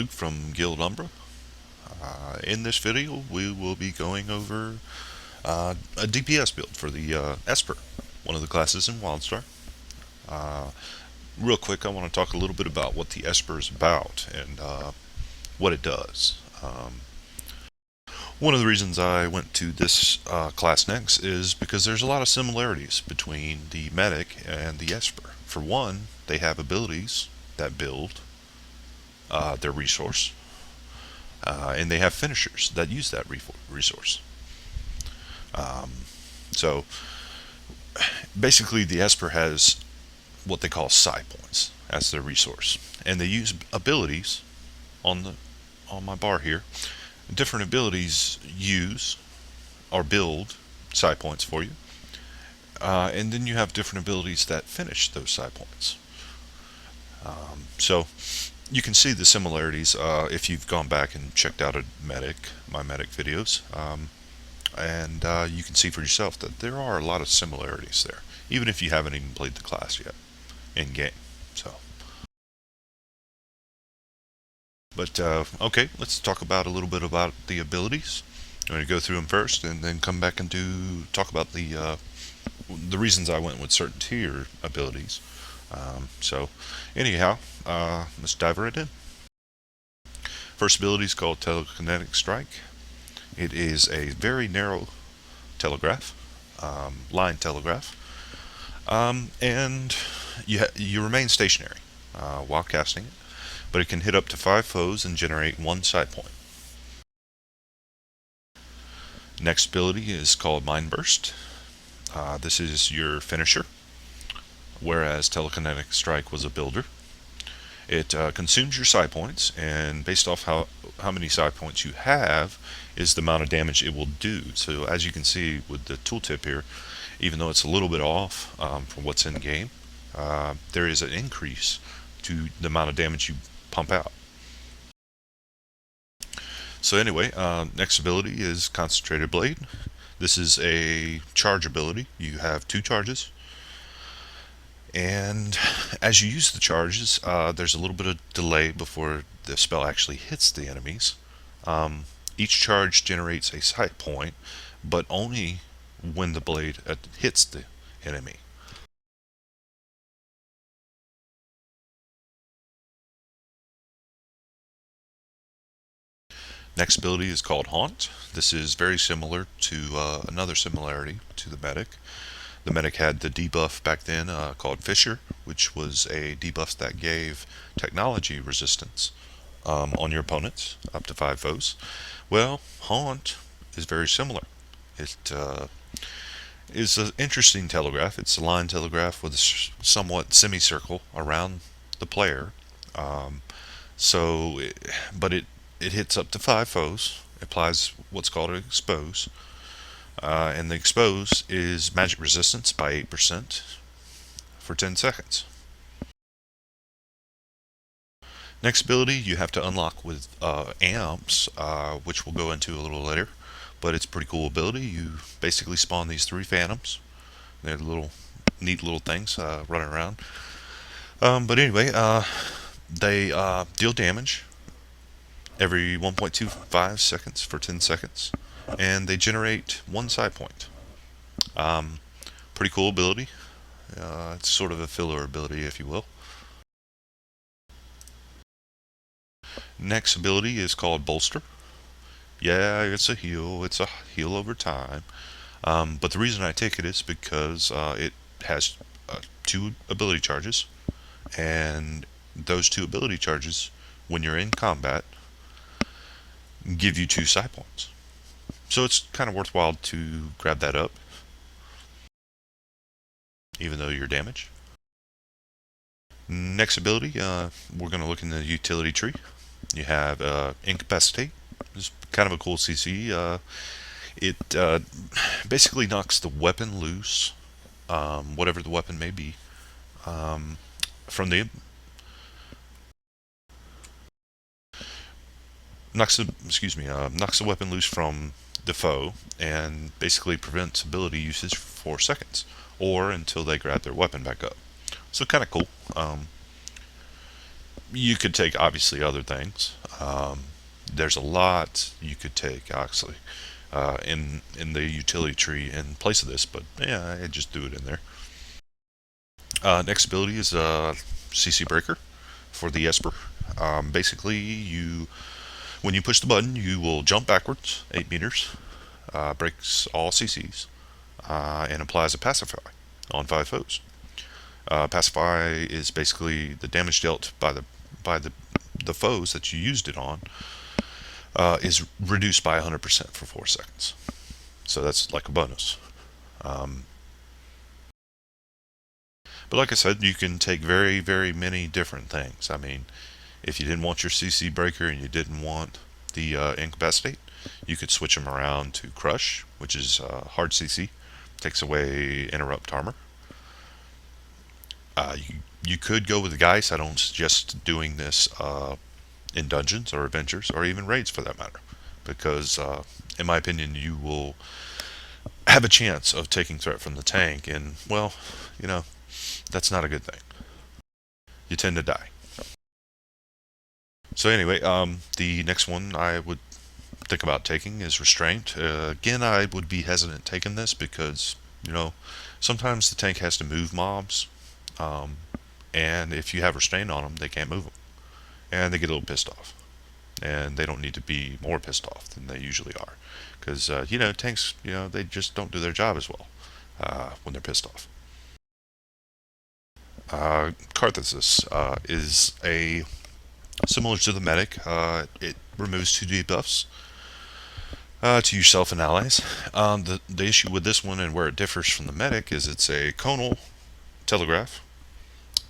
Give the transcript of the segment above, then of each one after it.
From Guild Umbra. In this video, we will be going over a DPS build for the Esper, one of the classes in WildStar. Uh, Real quick, I want to talk a little bit about what the Esper is about and what it does. One of the reasons I went to this class next is because there's a lot of similarities between the Medic and the Esper. For one, they have abilities that build their resource. And they have finishers that use that resource. So basically, the Esper has what they call psi points as their resource, and they use abilities on my bar here. Different abilities use or build psi points for you, and then you have different abilities that finish those psi points. So you can see the similarities if you've gone back and checked out my medic videos, and you can see for yourself that there are a lot of similarities there, even if you haven't even played the class yet in game. So, but okay, let's talk about a little bit about the abilities. I'm going to go through them first, and then come back and talk about the reasons I went with certain tier abilities. So, anyhow, let's dive right in. First ability is called Telekinetic Strike. It is a very narrow telegraph, line telegraph, and you remain stationary while casting it, but it can hit up to 5 foes and generate 1 psi point. Next ability is called Mind Burst. This is your finisher, whereas Telekinetic Strike was a builder. It consumes your psi points, and based off how many psi points you have is the amount of damage it will do. So as you can see with the tooltip here, even though it's a little bit off from what's in game, there is an increase to the amount of damage you pump out. So anyway, next ability is Concentrated Blade. This is a charge ability. You have 2 charges, and as you use the charges, there's a little bit of delay before the spell actually hits the enemies. Each charge generates a psi point, but only when the blade hits the enemy. Next ability is called Haunt. This is very similar to another similarity to the Medic. The Medic had the debuff back then called Fisher, which was a debuff that gave technology resistance on your opponents, up to 5 foes. Well, Haunt is very similar. It is an interesting telegraph. It's a line telegraph with a somewhat semicircle around the player. Um, but it hits up to 5 foes, applies what's called an expose, and the expose is magic resistance by 8% for 10 seconds. Next ability you have to unlock with amps, which we'll go into a little later, but it's a pretty cool ability. You basically spawn these 3 phantoms. They're neat little things running around. But anyway, they deal damage every 1.25 seconds for 10 seconds, and they generate 1 psi point. Pretty cool ability. It's sort of a filler ability, if you will. Next ability is called Bolster. Yeah, it's a heal. It's a heal over time. But the reason I take it is because it has 2 ability charges, and those 2 ability charges, when you're in combat, give you 2 psi points. So it's kind of worthwhile to grab that up, even though you're damaged. Next ability, we're going to look in the utility tree. You have Incapacitate. It's kind of a cool CC. It basically knocks the weapon loose, whatever the weapon may be, from the knocks the weapon loose from the foe, and basically prevents ability usage for 4 seconds, or until they grab their weapon back up. So kind of cool. You could take obviously other things. There's a lot you could take actually in the utility tree in place of this, but yeah, I just do it in there. Next ability is CC Breaker for the Esper. Basically, when you push the button, you will jump backwards 8 meters, breaks all CCs, and applies a Pacify on 5 foes. Pacify is basically the damage dealt by the foes that you used it on is reduced by 100% for 4 seconds. So that's like a bonus. Um, but like I said, you can take very, very many different things. I mean, if you didn't want your CC breaker and you didn't want the incapacitate, you could switch them around to crush, which is hard CC, takes away interrupt armor. You could go with the Geist. I don't suggest doing this in dungeons or adventures or even raids for that matter, because in my opinion, you will have a chance of taking threat from the tank, and well, you know, that's not a good thing. You tend to die. So anyway, the next one I would think about taking is restraint. Again, I would be hesitant taking this because sometimes the tank has to move mobs, um, and if you have restraint on them, they can't move them, and they get a little pissed off, and they don't need to be more pissed off than they usually are, because tanks, they just don't do their job as well when they're pissed off. Carthesis is a similar to the medic. It removes 2 debuffs to yourself and allies. The issue with this one and where it differs from the medic is it's a conal telegraph,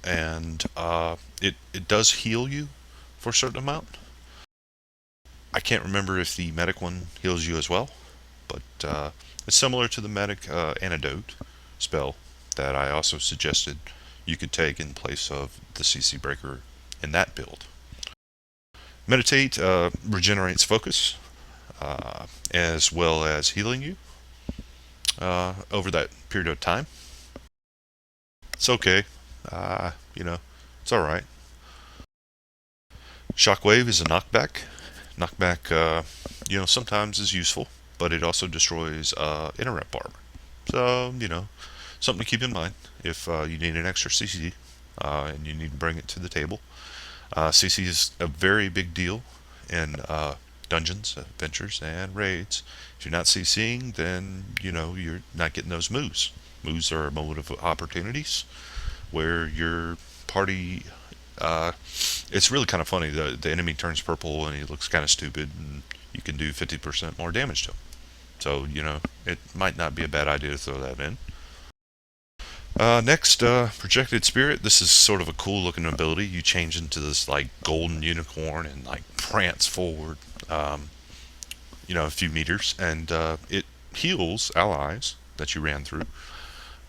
and it does heal you for a certain amount. I can't remember if the medic one heals you as well, but it's similar to the medic antidote spell that I also suggested you could take in place of the CC breaker in that build. Meditate regenerates focus as well as healing you over that period of time. It's okay, it's alright. Shockwave is a knockback. Knockback, sometimes is useful, but it also destroys interrupt armor. So, something to keep in mind if you need an extra CC and you need to bring it to the table. CC is a very big deal in dungeons, adventures, and raids. If you're not CCing, then you're not getting those moves. Moves are a moment of opportunities where your party. It's really kind of funny. The enemy turns purple and he looks kind of stupid, and you can do 50% more damage to him. So it might not be a bad idea to throw that in. Next, Projected Spirit. This is sort of a cool looking ability. You change into this like golden unicorn and like prance forward, a few meters, and it heals allies that you ran through.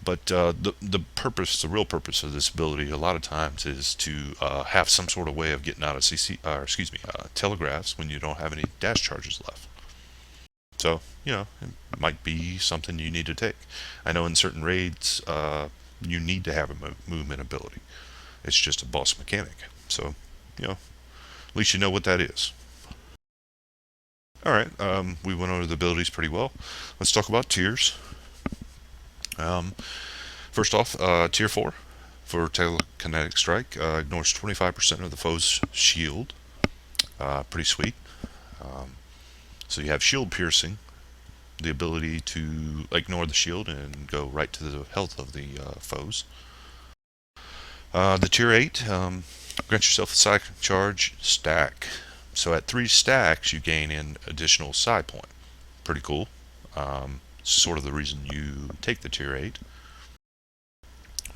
But the real purpose of this ability, a lot of times, is to have some sort of way of getting out of telegraphs when you don't have any dash charges left. So, it might be something you need to take. I know in certain raids, you need to have a movement ability. It's just a boss mechanic. So, at least you know what that is. Alright, we went over the abilities pretty well. Let's talk about tiers. First off, Tier 4 for Telekinetic Strike ignores 25% of the foe's shield. Pretty sweet. So you have Shield Piercing, the ability to ignore the shield and go right to the health of the foes. The Tier 8 grants yourself a Psych Charge stack. So at 3 stacks, you gain an additional psi point. Pretty cool. Sort of the reason you take the Tier 8.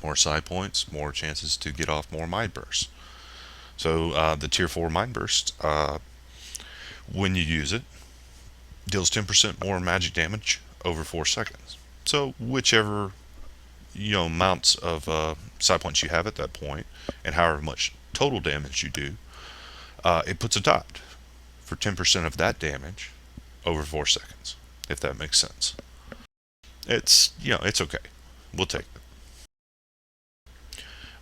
More psi points, more chances to get off more Mind Bursts. So the Tier 4 Mind Burst, when you use it, deals 10% more magic damage over 4 seconds. So whichever amounts of psi points you have at that point, and however much total damage you do, it puts a dot for 10% of that damage over 4 seconds, if that makes sense. It's okay. We'll take it.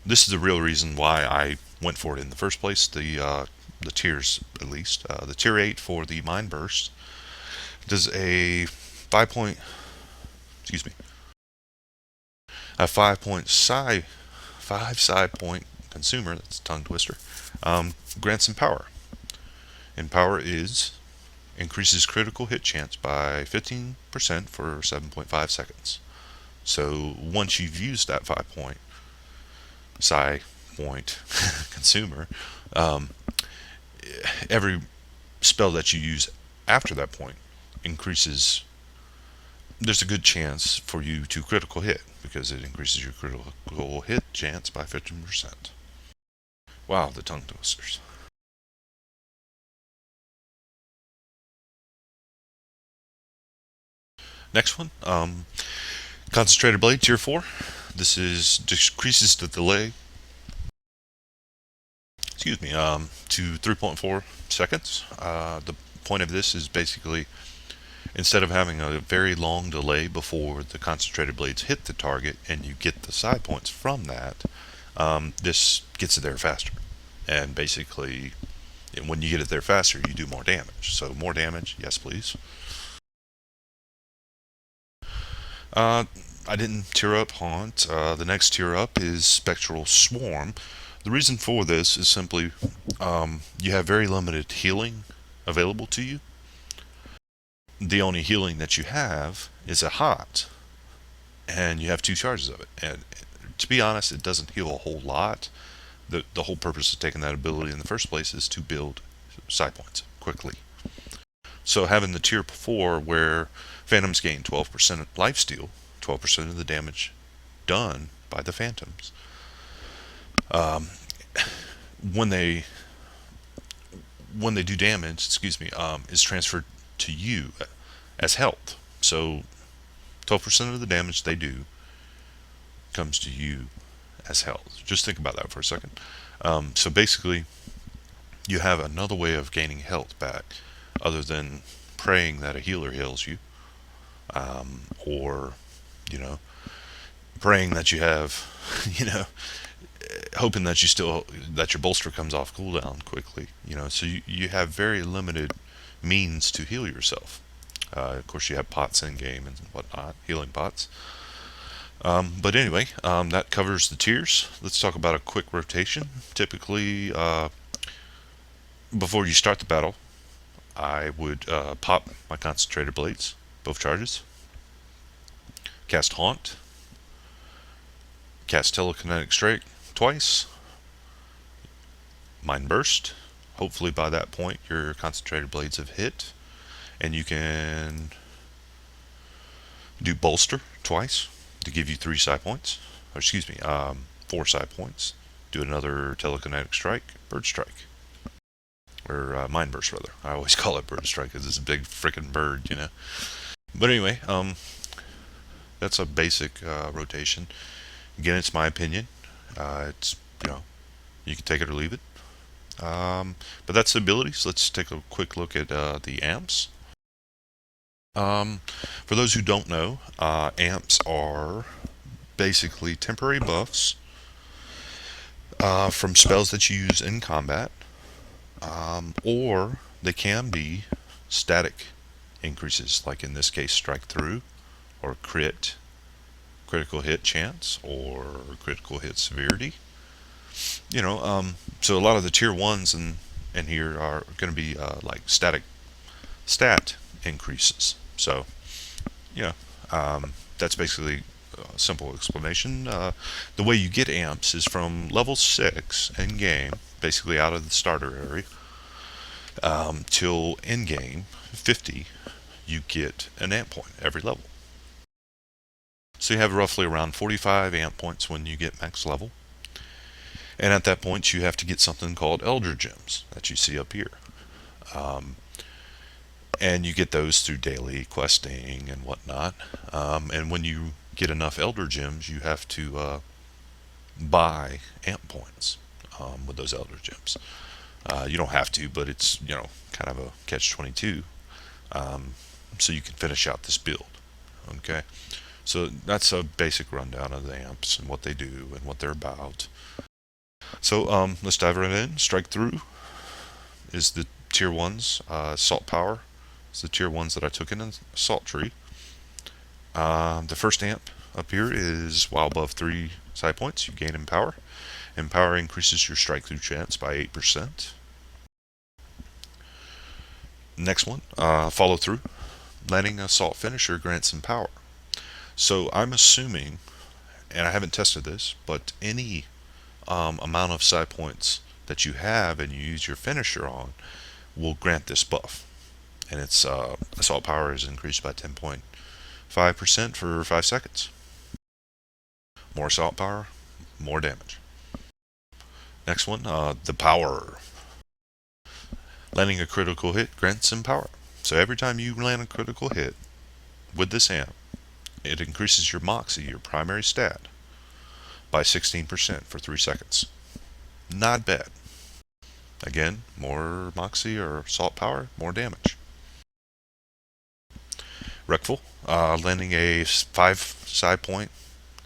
This is the real reason why I went for it in the first place. The tiers, at least, the tier 8 for the Mind Burst does a 5 point, excuse me, a 5 point consumer. That's a tongue twister. Grants Empower. Empower is increases critical hit chance by 15% for 7.5 seconds. So once you've used that 5 point consumer, um, every spell that you use after that point increases. There's a good chance for you to critical hit because it increases your critical hit chance by 15%. Wow, the tongue twisters. Next one, Concentrated Blade Tier 4. This is decreases the delay, excuse me, to 3.4 seconds. The point of this is basically instead of having a very long delay before the concentrated blades hit the target and you get the side points from that, this gets it there faster. And basically, when you get it there faster, you do more damage. So more damage, yes please. I didn't tier up Haunt. The next tier up is Spectral Swarm. The reason for this is simply you have very limited healing available to you. The only healing that you have is a hot, and you have 2 charges of it. And to be honest, it doesn't heal a whole lot. The whole purpose of taking that ability in the first place is to build side points quickly. So having the tier 4 where Phantoms gain 12% lifesteal, 12% of the damage done by the Phantoms, when they do damage, is transferred to you as health. So 12% of the damage they do comes to you as health. Just think about that for a second. So basically, you have another way of gaining health back other than praying that a healer heals you, or, praying that you have, hoping that that your bolster comes off cooldown quickly. So you have very limited means to heal yourself. Of course, you have pots in game and whatnot, healing pots. But anyway, that covers the tiers. Let's talk about a quick rotation. Typically, before you start the battle, I would pop my Concentrated Blades, both charges, cast Haunt, cast Telekinetic Strike twice, Mind Burst. Hopefully by that point your Concentrated Blades have hit, and you can do Bolster twice to give you 3 side points, or 4 side points. Do another Telekinetic Strike, Bird Strike, or Mind Burst rather. I always call it Bird Strike because it's a big freaking bird, But anyway, that's a basic rotation. Again, it's my opinion. It's you can take it or leave it. But that's the abilities. Let's take a quick look at the amps. For those who don't know, amps are basically temporary buffs from spells that you use in combat, or they can be static increases, like in this case Strike Through, or critical hit chance, or critical hit severity. So a lot of the tier 1s in here are going to be like static stat increases. So that's basically a simple explanation. The way you get amps is from level 6 in game, basically out of the starter area, till in game 50, you get an amp point every level. So you have roughly around 45 amp points when you get max level. And at that point, you have to get something called Elder Gems that you see up here. And you get those through daily questing and whatnot. And when you get enough Elder Gems, you have to buy amp points with those Elder Gems. You don't have to, but it's kind of a catch-22. So you can finish out this build. Okay, so that's a basic rundown of the amps and what they do and what they're about. So let's dive right in. Strike Through is the tier 1s. Assault Power is the tier 1s that I took in Assault Tree. The first amp up here is while above 3 side points, you gain Empower. Empower increases your strike through chance by 8%. Next one, Follow Through. Landing Assault Finisher grants Empower. So I'm assuming, and I haven't tested this, but any amount of side points that you have and you use your finisher on will grant this buff. And its assault power is increased by 10.5% for 5 seconds. More assault power, more damage. Next one, the Power. Landing a critical hit grants some power. So every time you land a critical hit with this amp, it increases your Moxie, your primary stat, by 16% for 3 seconds. Not bad. Again, more Moxie or assault power, more damage. Wreckful, landing a 5 side point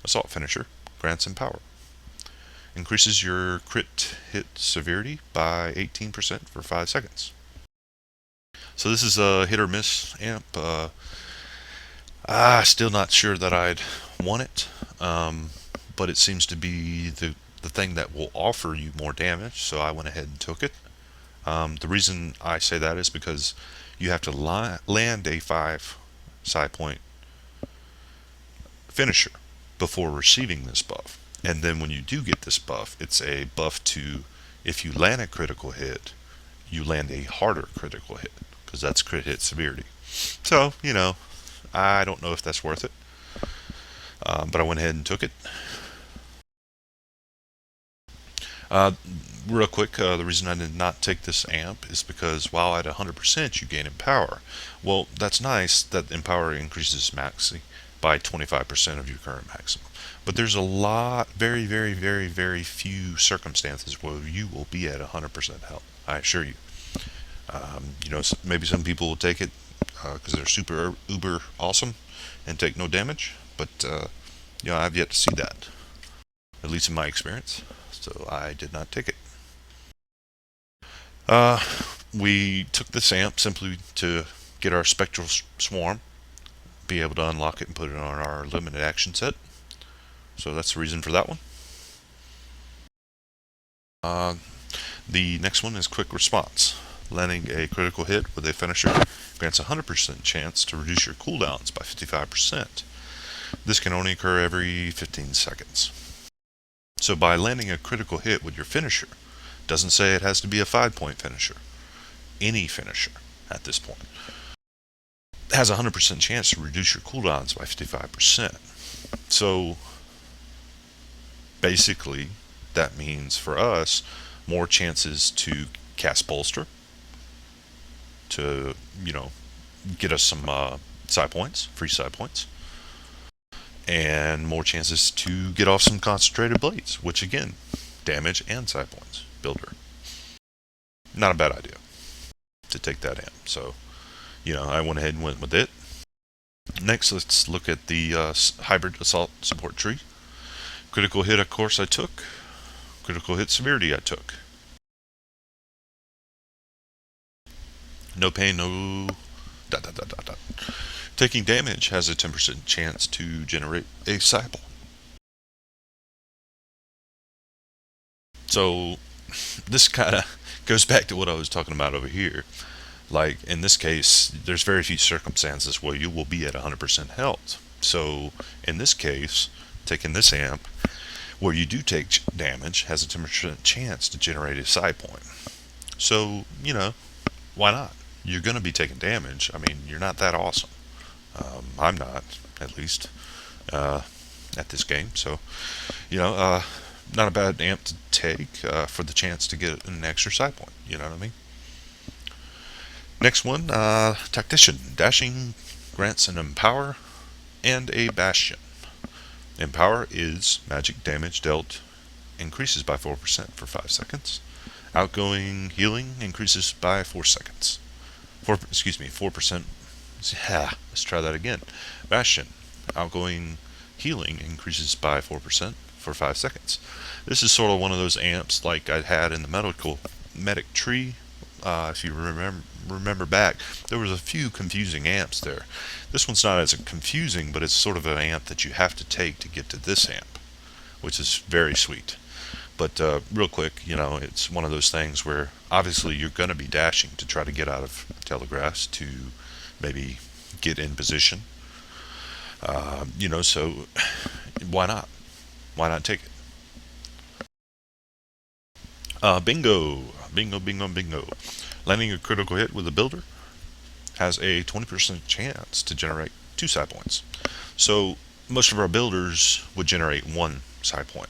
assault finisher, grants Empower. Increases your crit hit severity by 18% for 5 seconds. So this is a hit or miss amp. Still not sure that I'd want it, but it seems to be the thing that will offer you more damage, so I went ahead and took it. The reason I say that is because you have to land a 5 side point finisher before receiving this buff. And then when you do get this buff, it's a buff to, if you land a critical hit, you land a harder critical hit, because that's crit hit severity. So, I don't know if that's worth it, but I went ahead and took it. Real quick, the reason I did not take this amp is because while at 100% you gain Empower. Well, that's nice that Empower increases Maxi by 25% of your current maximum. But there's a lot, very, very, very, very few circumstances where you will be at 100% health, I assure you. Maybe some people will take it because they're super uber awesome and take no damage, but I've yet to see that, at least in my experience. So I did not take it. We took this amp simply to get our Spectral Swarm, be able to unlock it and put it on our limited action set. So that's the reason for that one. The next one is Quick Response. Landing a critical hit with a finisher grants a 100% chance to reduce your cooldowns by 55%. This can only occur every 15 seconds. So by landing a critical hit with your finisher, doesn't say it has to be a 5-point finisher. Any finisher at this point has a 100% chance to reduce your cooldowns by 55%. So basically, that means for us more chances to cast Bolster to, get us some side points, free side points, and more chances to get off some concentrated blades, which again, damage and side points builder. Not a bad idea to take that amp. So, I went ahead and went with it. Next, let's look at the hybrid assault support tree. Critical hit, of course, I took. Critical hit severity, I took. No pain, no... ... Taking damage has a 10% chance to generate a cycle. So this kind of goes back to what I was talking about over here. Like in this case, there's very few circumstances where you will be at 100% health. So in this case, taking this amp, where you do take damage, has a 10% chance to generate a side point. So, why not? You're going to be taking damage. I mean, you're not that awesome. I'm not, at least, at this game. So, not a bad amp to take for the chance to get an extra side point. You know what I mean? Next one, Tactician. Dashing grants an Empower and a Bastion. Empower is magic damage dealt increases by 4% for 5 seconds. Outgoing healing increases by 4 seconds. 4%. Let's try that again. Bastion. Outgoing healing increases by 4% for 5 seconds. This is sort of one of those amps like I had in the medic tree. If you remember back, there was a few confusing amps there. This one's not as confusing, but it's sort of an amp that you have to take to get to this amp, which is very sweet. But real quick, it's one of those things where obviously you're going to be dashing to try to get out of telegraphs to maybe get in position. So why not? Why not take it? Bingo! Bingo, bingo, bingo. Landing a critical hit with a builder has a 20% chance to generate 2 side points. So most of our builders would generate 1 side point.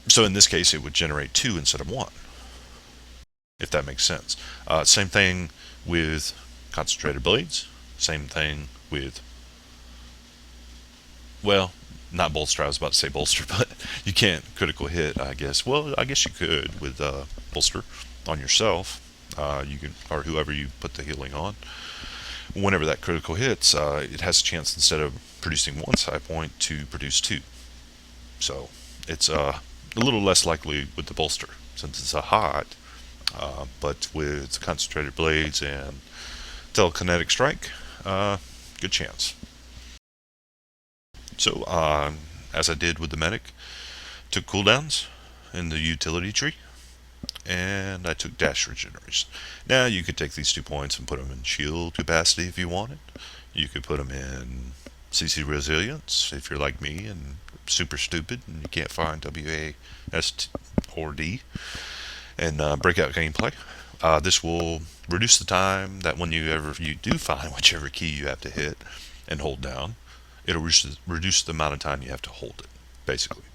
So in this case, it would generate 2 instead of 1, if that makes sense. Same thing with concentrated blades. Same thing with, well, not bolster. I was about to say bolster, but you can't critical hit, I guess. Well, I guess you could with bolster on yourself. You can, or whoever you put the healing on. Whenever that critical hits, it has a chance, instead of producing 1 side point, to produce 2. So it's a little less likely with the bolster since it's a hot, but with concentrated blades and telekinetic strike, good chance. So as I did with the medic, took cooldowns in the utility tree, and I took dash regeneration. Now you could take these 2 points and put them in shield capacity if you wanted. You could put them in CC resilience if you're like me and super stupid and you can't find WAS or D, and breakout gameplay. This will reduce the time that whenever you do find whichever key you have to hit and hold down, it'll reduce the amount of time you have to hold it, basically.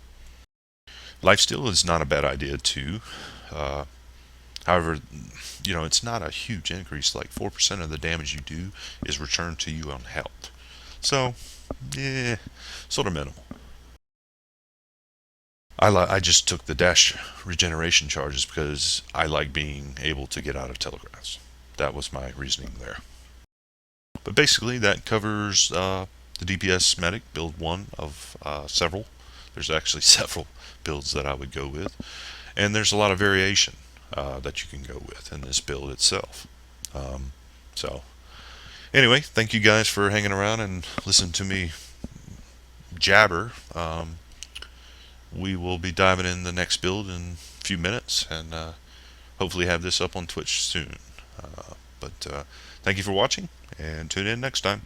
Lifesteal is not a bad idea too. However, it's not a huge increase. Like 4% of the damage you do is returned to you on health. So, yeah, sort of minimal. I just took the dash regeneration charges because I like being able to get out of telegraphs. That was my reasoning there. But basically, that covers the DPS medic build 1 of several. There's actually several builds that I would go with, and there's a lot of variation that you can go with in this build itself. So anyway, thank you guys for hanging around and listening to me jabber. We will be diving in the next build in a few minutes, and hopefully have this up on Twitch soon. But thank you for watching, and tune in next time.